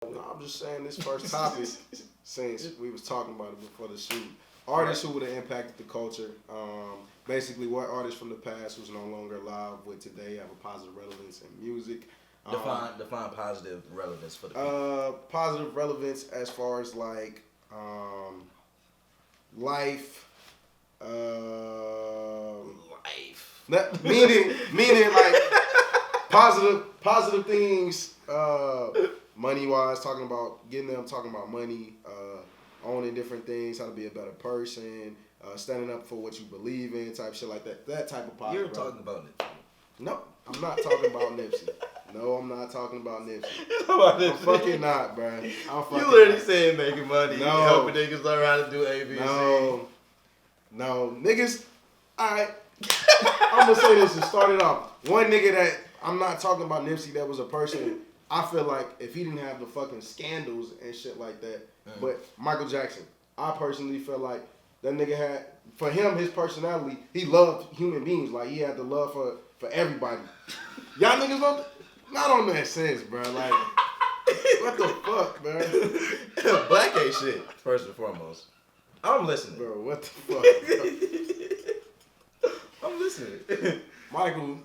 No, I'm just saying this first topic, since we was talking about it before the shoot. Artists who would have impacted the culture. Basically, what artists from the past who's no longer alive with today have a positive relevance in music. Define positive relevance for the people. Positive relevance as far as like life. Meaning like positive things. Money wise, talking about money, owning different things, how to be a better person, standing up for what you believe in, type shit like that. That type of positive. You're talking about it. No, I'm not talking about Nipsey. No, I'm not talking about Nipsey. I'm Nipsey. fucking not, bro. You literally saying making money, No. helping niggas learn how to do ABC. No, niggas. All right, I'm gonna say this and start it off. One nigga that I'm not talking about Nipsey. That was a person. I feel like if he didn't have the fucking scandals and shit like that, but Michael Jackson, I personally feel like that nigga had, for him, his personality, he loved human beings. Like, he had the love for everybody. Y'all niggas not on that sense, bro. Like, what the fuck, bro? Black ain't shit, first and foremost. I'm listening. Bro, what the fuck? I'm listening. Michael.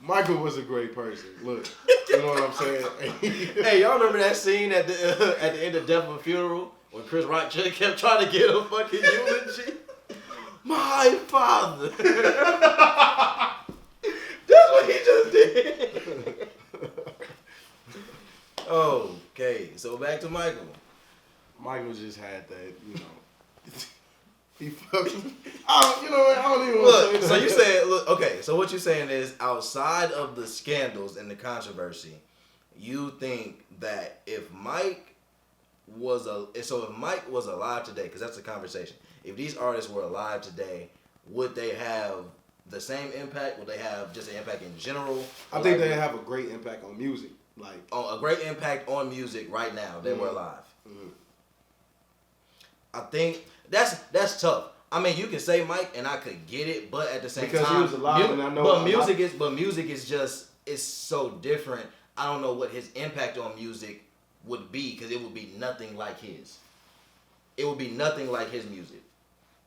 Michael was a great person. Look, you know what I'm saying? Hey, y'all remember that scene at the end of Death of a Funeral when Chris Rock just kept trying to get a fucking eulogy? My father. That's what he just did. Okay, so back to Michael. Michael just had that, you know. He fucked. I don't even want to say so you saying, okay, so what you're saying is, outside of the scandals and the controversy, you think that if Mike was alive today, because that's the conversation, if these artists were alive today, would they have the same impact? Would they have just an impact in general? I think they have a great impact on music. Like, a great impact on music right now. They were alive. Mm-hmm. I think that's tough. I mean, you can say Mike, and I could get it, but at the same because time, he was alive, and I know. But music is just, it's so different. I don't know what his impact on music would be, because it would be nothing like his. It would be nothing like his music.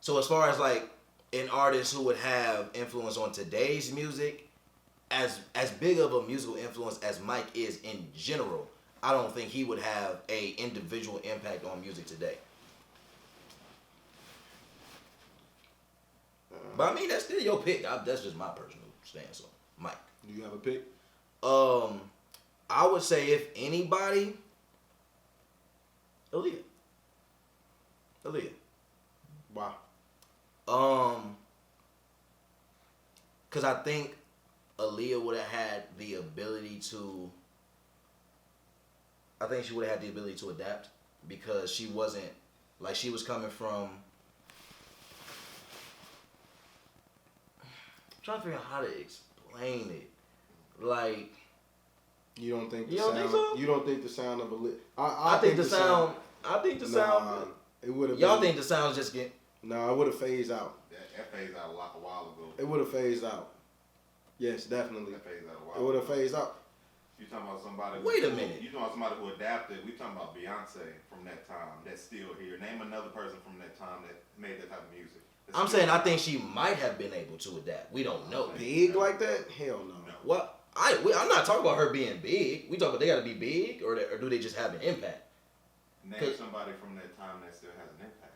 So as far as like an artist who would have influence on today's music, as big of a musical influence as Mike is in general, I don't think he would have a individual impact on music today. But I mean, that's still your pick. That's just my personal stance on Mike. Do you have a pick? I would say if anybody, Aaliyah. Why? Because I think Aaliyah would have had the ability to. I think she would have had the ability to adapt, because she wasn't, like, she was coming from. I'm trying to figure out how to explain it. Like, you don't think the you don't sound? think so? You don't think the sound of Aaliyah? I think the sound. I think the sound. It would have. Y'all think the sound's just getting? No, it would have phased out. That phased out a while ago. It would have phased out. Yes, definitely. That phased out a while. It would have phased out. You talking about somebody? Wait a minute. You talking about somebody who adapted? We talking about Beyonce from that time that's still here. Name another person from that time that made that type of music. I'm saying I think she might have been able to adapt. We don't know. Big like that? Hell no. What? I'm not talking about her being big. We talk about they got to be big, or do they just have an impact? Name somebody from that time that still has an impact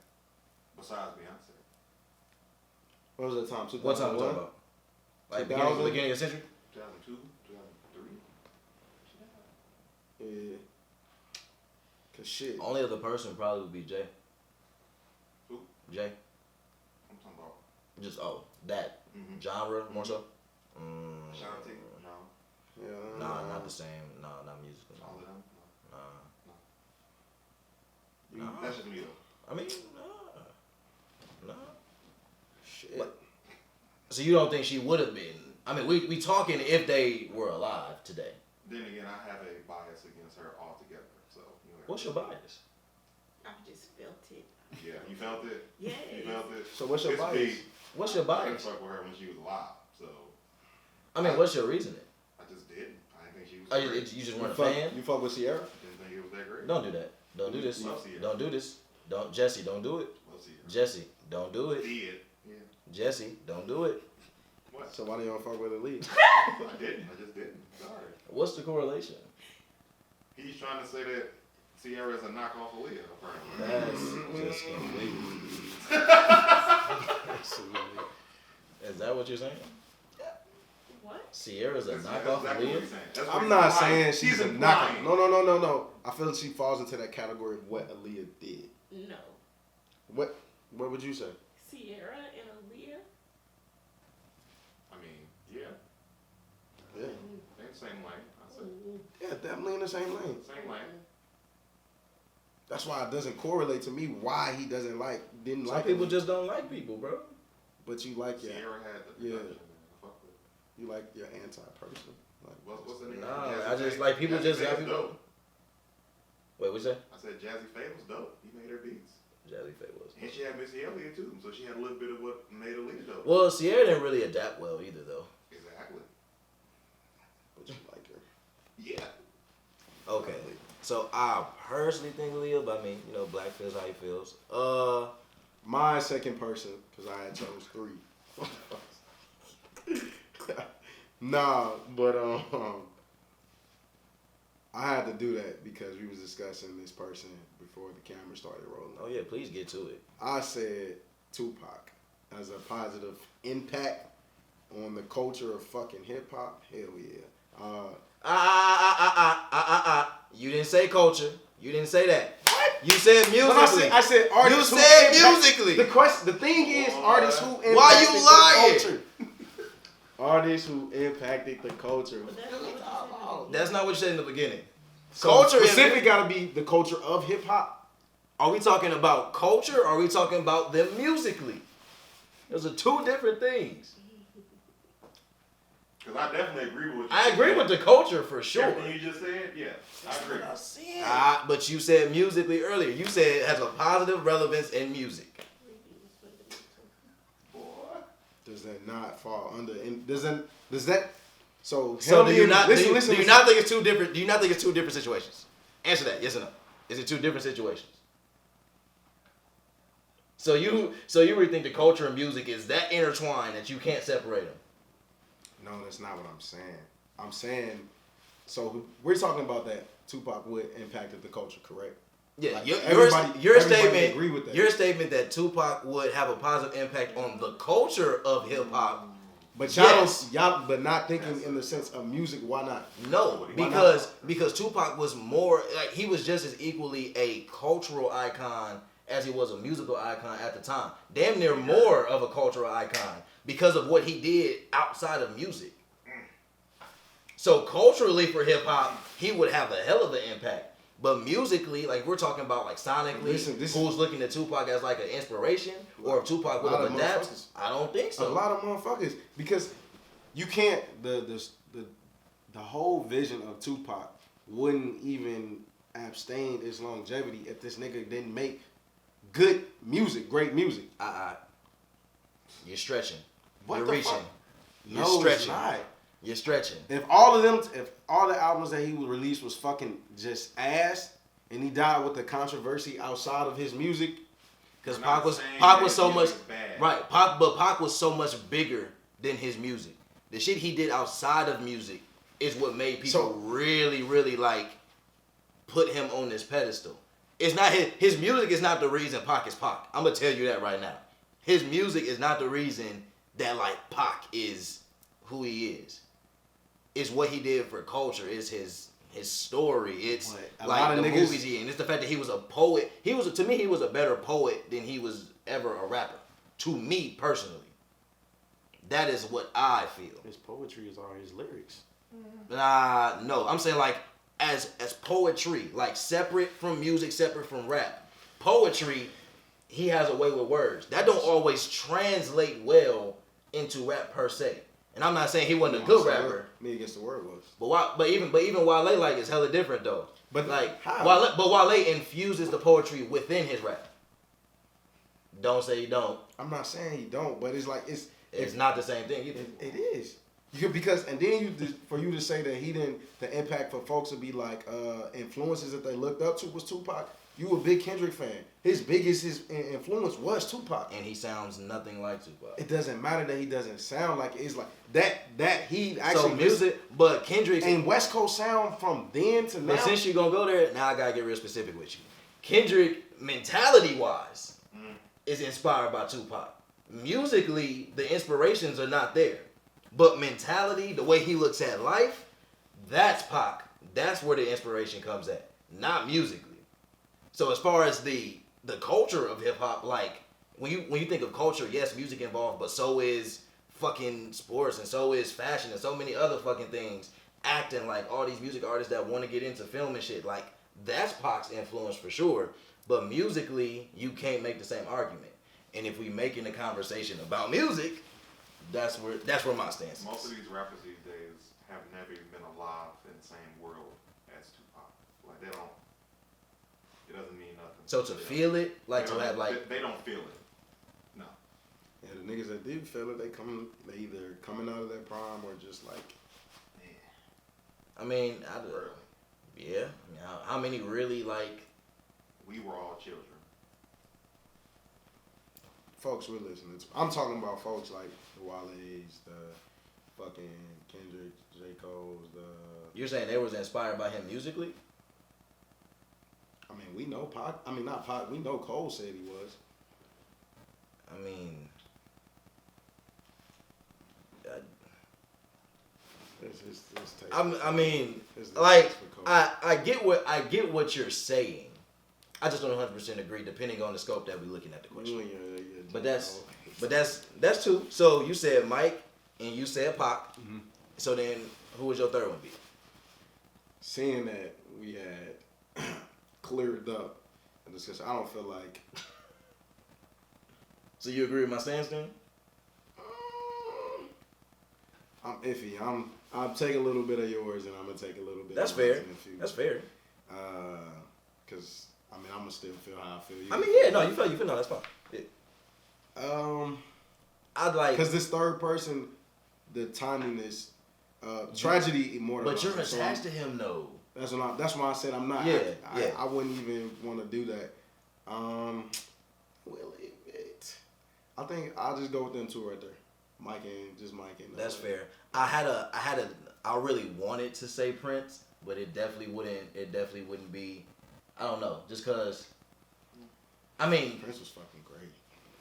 besides Beyonce. What was that time? What time we talking about? Like beginning of the century? 2002, 2003. Yeah. Cause shit. Only other person probably would be Jay. Who? Jay. I'm talking about. Just that genre more so. Ashanti? No. Yeah. Nah, not the same. No, not musical. All of them? Nah. No. That's just me though. I mean, nah. Shit. What? So you don't think she would have been? I mean, we talking if they were alive today. Then again, I have a bias against her altogether. So. What's your bias? I just felt it. Yeah, you felt it. Yeah. You felt it. So what's your It's bias? big. What's your I didn't bias? fuck with her when she was alive. So. I mean, what's your reasoning? I just didn't. I didn't think she was. Oh, you, great. you just weren't a fan? You fuck with Sierra? Didn't think it was that great. Don't do that. Don't do this. Love Sierra. Don't do this. Don't Jesse. Don't do it. Love Sierra. Jesse. Don't do it. Did. Yeah. Jesse. Don't do it. What? So why do you don't fuck with Aaliyah? I didn't. I just didn't. Sorry. What's the correlation? He's trying to say that Sierra is a knockoff of Leah, apparently. That's just completely. Is that what you're saying? What? Sierra's a That's knockoff exactly of what Leah? he's saying. That's what I'm he's not implying. saying she's a implying. knockoff. No. I feel she falls into that category of what Aaliyah did. No. What would you say? Sierra and Aaliyah? I mean, yeah, Yeah. they're in the same lane. I said Yeah, definitely in the same lane. same lane. That's why it doesn't correlate to me why he didn't Some like people Aaliyah. just don't like people, bro. But you like your Sierra had the Yeah. production. I fuck with it. you like your anti-person. Like What's the name? Nah, Jazzy I just Faye? like people Jazzy just Faye got was people. dope. Wait, what you say? I said Jazzy Faye was dope. He made her beats. Jazzy Faye was. And she had Missy Elliott too, so she had a little bit of what made Aaliyah dope. Well, Sierra didn't really adapt well either, though. Exactly. but you like her. Yeah. Okay. So I personally think Leah, but I mean, you know, Black feels how he feels. My second person, because I had chose 3. Nah, but I had to do that because we was discussing this person before the camera started rolling. Oh yeah, please get to it. I said Tupac as a positive impact on the culture of fucking hip hop. Hell yeah. You didn't say culture. You didn't say that. What? You said musically. I said artists. You who said impact- musically. The thing is artists who impacted Why you lying? the culture. Artists who impacted the culture. But that's what you said. That's not what you said in the beginning. So Culture is- specific got to be the culture of hip hop. Are we talking about culture or are we talking about them musically? Those are two different things. Because I definitely agree with what you I agree with the culture for sure. Everything you just said, yeah, I agree. But you said musically earlier. You said it has a positive relevance in music. Boy. Does that not fall under? And does that? So So do you him not? being- do listen, you not think it's two different? Do you not think it's two different situations? Answer that. Yes or no. Is it two different situations? So you really think the culture and music is that intertwined that you can't separate them? No, that's not what I'm saying. I'm saying, so we're talking about that Tupac would impacted the culture, correct? Yeah, Like, your everybody statement. agree with that. Your statement that Tupac would have a positive impact on the culture of hip hop. But y'all, Yes. y'all, but not thinking in the sense of music. Why not? No, Why not? because Tupac was more like he was just as equally a cultural icon as he was a musical icon at the time. Damn near more of a cultural icon because of what he did outside of music. So culturally for hip hop, he would have a hell of an impact. But musically, like we're talking about like sonically, Listen, who's looking at Tupac as like an inspiration, or if Tupac would A lot have of adapted, motherfuckers. I don't think A so. lot of motherfuckers, because you can't the whole vision of Tupac wouldn't even abstain its longevity if this nigga didn't make good music, great music. You're stretching. What You're the reaching. fuck? You're No, it's stretching. not. You're stretching. If all the albums that he would release was fucking just ass, and he died with the controversy outside of his music, Because I'm Pac not was saying Pac that was so music much is bad. right. Pac was so much bigger than his music. The shit he did outside of music is what made people So- really, really like put him on this pedestal. It's not his music is not the reason Pac is Pac. I'm gonna tell you that right now. His music is not the reason that like Pac is who he is. It's what he did for culture. It's his story. It's But a like lot of the niggas- movies he in. It's the fact that he was a poet. To me he was a better poet than he was ever a rapper. To me personally. That is what I feel. his poetry is all his lyrics. No, I'm saying like as poetry, like separate from music, separate from rap. Poetry, he has a way with words. That don't always translate well into rap per se. And I'm not saying he wasn't a good rapper, Me Against the World was. but even Wale like is hella different though. But Like how? Wale infuses the poetry within his rap. Don't say you don't. I'm not saying he don't, but it's like It's not the same thing either. it is. Because and then for you to say that he didn't, the impact for folks to be like influences that they looked up to was Tupac. You a big Kendrick fan. His biggest influence was Tupac. And he sounds nothing like Tupac. It doesn't matter that he doesn't sound like it. It's like that he actually So music, but Kendrick's and West Coast sound from then to now. But since you're gonna go there, now I gotta get real specific with you. Kendrick, mentality wise, is inspired by Tupac. Musically, the inspirations are not there. But mentality, the way he looks at life, that's Pac. That's where the inspiration comes at. Not musically. So as far as the culture of hip hop, like when you think of culture, yes, music involved, but so is fucking sports and so is fashion and so many other fucking things. Acting, like all these music artists that want to get into film and shit, like that's Pac's influence for sure. But musically, you can't make the same argument. And if we making a conversation about music, that's where my stance is. Most of these rappers these days have never even been alive in the same world as Tupac. Like they don't. It doesn't mean nothing. So to feel it, like to have like they don't feel it. No. Yeah, the niggas that did feel it, they either coming out of their prime or just like. I mean, yeah. I mean, how many really like? We were all children. Folks we're listening to. I'm talking about folks like the Wale's, the fucking Kendrick, J. Cole's, You're saying they was inspired by him musically? I mean, we know Pac. I mean, not Pac. We know Cole said he was. I mean, It's taste. I mean, It's the like taste for Cole. I get what you're saying. I just don't 100% agree, depending on the scope that we're looking at the question. But that's two. So you said Mike and you said Pac. Mhm. So then, who was your third one be? Seeing that we had cleared up the discussion, I don't feel like. So you agree with my stance then? I'm iffy. I'll take a little bit of yours and I'm gonna take a little bit. That's of mine fair. in the future. That's fair. Cause I mean I'm gonna still feel how I feel. I mean, yeah, no, you feel no, that's fine. Yeah. I'd like, Cause this third person, the timeliness, tragedy immortalized. but you're So attached to him though. That's why I said I'm not. Yeah, I wouldn't even want to do that. Will it? I think I'll just go with them two right there. Mike and. That's fair. I really wanted to say Prince, but it definitely wouldn't be. I don't know, just cause. I mean, Prince was fucking great.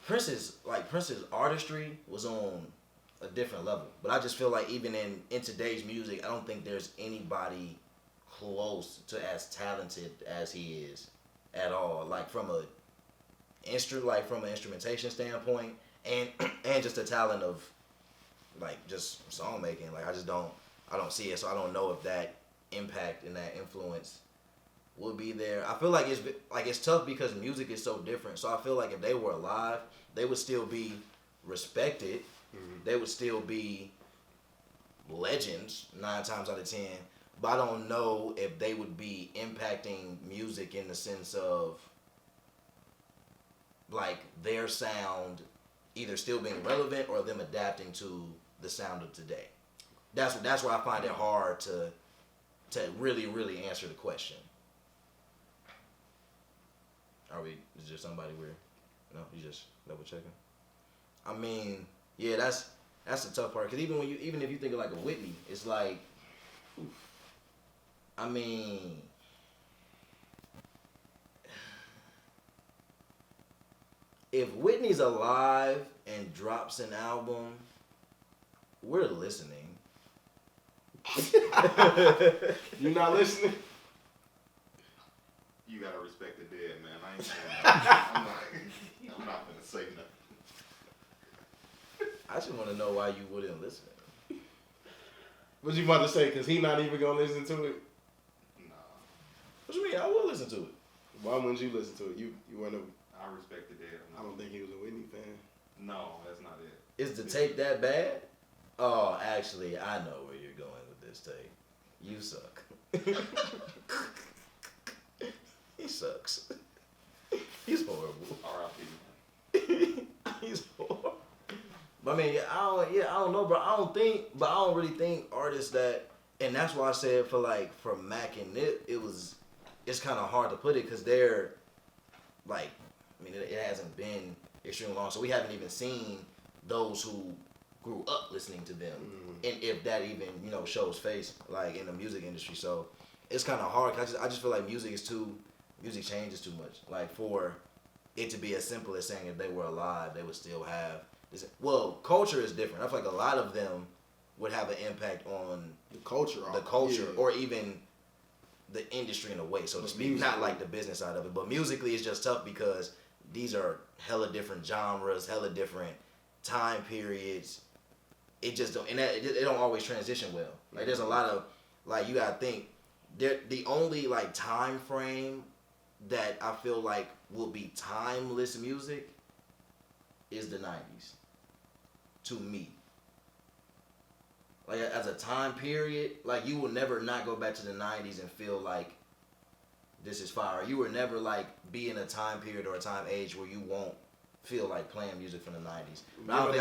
Prince's artistry was on a different level. But I just feel like even in today's music, I don't think there's anybody close to as talented as he is at all. Like from an instrumentation standpoint, and just the talent of like just song making. Like I don't see it, so I don't know if that impact and that influence would be there. I feel like it's tough because music is so different. So I feel like if they were alive, they would still be respected. Mm-hmm. They would still be legends 9 times out of 10. But I don't know if they would be impacting music in the sense of like their sound either still being relevant or them adapting to the sound of today. That's where I find it hard to really, really answer the question. Is there somebody where, no, you just double checking? I mean, yeah, that's the tough part. Cause even if you think of like a Whitney, it's like, oof. I mean, if Whitney's alive and drops an album, we're listening. You not listening? You gotta respect the dead, man. I ain't saying nothing. I'm not gonna say nothing. I just want to know why you wouldn't listen. What you about to say? Cause he not even gonna listen to it. Nah, What you mean? I will listen to it. Why wouldn't you listen to it? You weren't a. I respect the dead. I don't think he was a Whitney fan. No, that's not it. Is the tape that bad? Oh, actually, I know where you're going with this tape. You suck. He sucks. He's horrible. R.I.P. He's horrible. But I mean, I don't know, bro. I don't really think artists that, and that's why I said for Mac and Nip, it's kind of hard to put it because they're like, I mean, it hasn't been extremely long, so we haven't even seen those who grew up listening to them, and if that even shows face like in the music industry. So it's kind of hard. 'Cause I just feel like music changes too much. Like for it to be as simple as saying if they were alive, they would still have this. Well, culture is different. I feel like a lot of them would have an impact on The culture. or even the industry in a way, so to speak. Music. Not like the business side of it, but musically it's just tough because these are hella different genres, hella different time periods. It just don't, and it don't always transition well. Like there's a lot of you gotta think. The only time frame that I feel like will be timeless music is the 90s. To me. Like as a time period, you will never not go back to the 90s and feel like this is fire. You will never be in a time period or a time age where you won't feel like playing music from the 90s. But I don't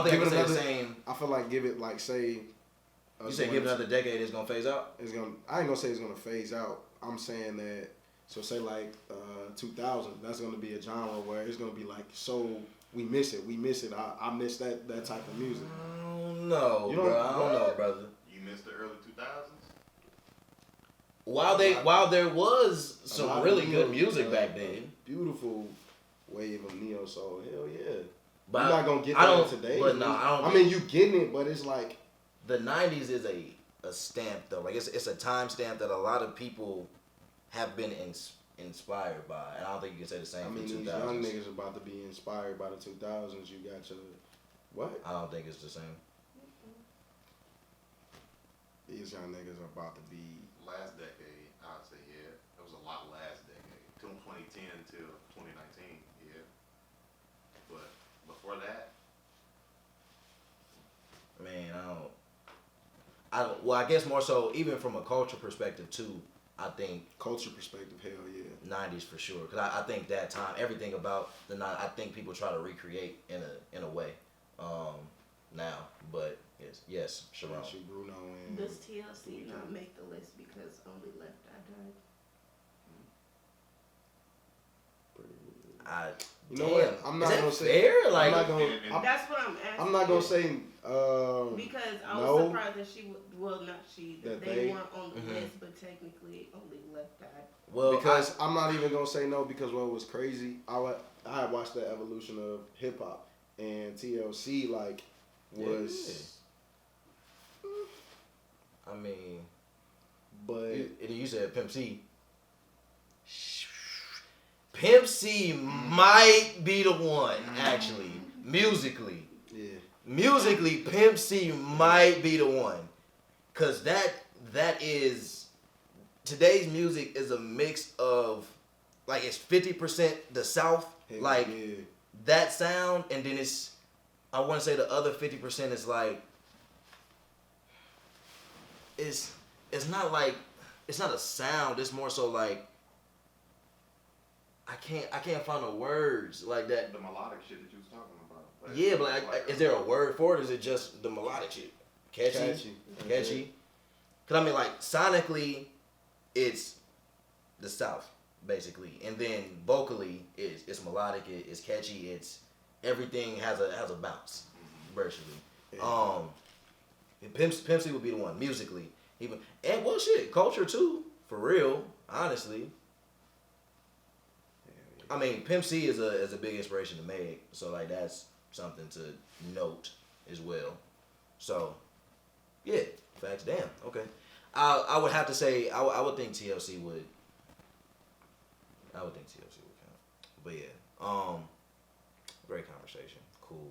think I can say the same. I feel like give it say. You say give it another decade, it's gonna phase out. I ain't gonna say it's gonna phase out. I'm saying that. So say 2000. That's gonna be a genre where it's gonna be so we miss it. I miss that type of music. I don't know, bro. I don't know, brother. You missed the early 2000s? While there was A some lot of really neo, good music back then, beautiful wave of neo soul. Hell yeah. but You're not gonna get I that don't, today. But no, I don't. I mean, you getting it, but it's like the 90s is a stamp though. It's a time stamp that a lot of people have been inspired by, and I don't think you can say the same I mean, for these 2000s. young niggas are about to be inspired by the 2000s. You got your what? I don't think it's the same. These young niggas are about to be. Last decade, I'd say, yeah. It was a lot last decade. From 2010 till 2019, yeah. But before that, Man, I don't. Well, I guess more so, even from a culture perspective too. I think Culture perspective, hell yeah. 90s for sure, because I think that time, everything about the 90s, I think people try to recreate in a way now. But yes, Sharon. She Bruno and Does TLC not make the list because only Left Eye died? You know Damn, what? I'm not is that gonna say. fair? I'm not gonna. And- That's what I'm asking. I'm not gonna say. Because I was no. surprised that she, well, not she, that That they they- weren't on the Mhm. list, but technically only Left Eye. Well, Because I'm not even gonna say no because what was crazy, I had watched the evolution of hip hop and TLC was, I mean, but you said Pimp C. Pimp C might be the one, actually, musically. yeah, Musically, Pimp C might be the one, cause that is today's music is a mix of it's 50% the South, hell yeah. that sound, and then it's I want to say the other 50% is it's not a sound. It's more so I can't find the words like that. the melodic shit that you was talking about. Like, Yeah, but is there a word for it? Or is it just the melodic shit? Catchy. Cause I mean, sonically, it's the South basically, and then vocally, it's melodic. It's catchy. It's everything has a bounce, virtually. Yeah. Pimp C would be the one musically, even and well, shit, culture too, for real. Honestly, I mean, Pimp C is a big inspiration to Meg, so that's something to note as well. So, yeah, facts. Damn. Okay. I would have to say I would think TLC would. I would think TLC would count. But yeah, great conversation. Cool.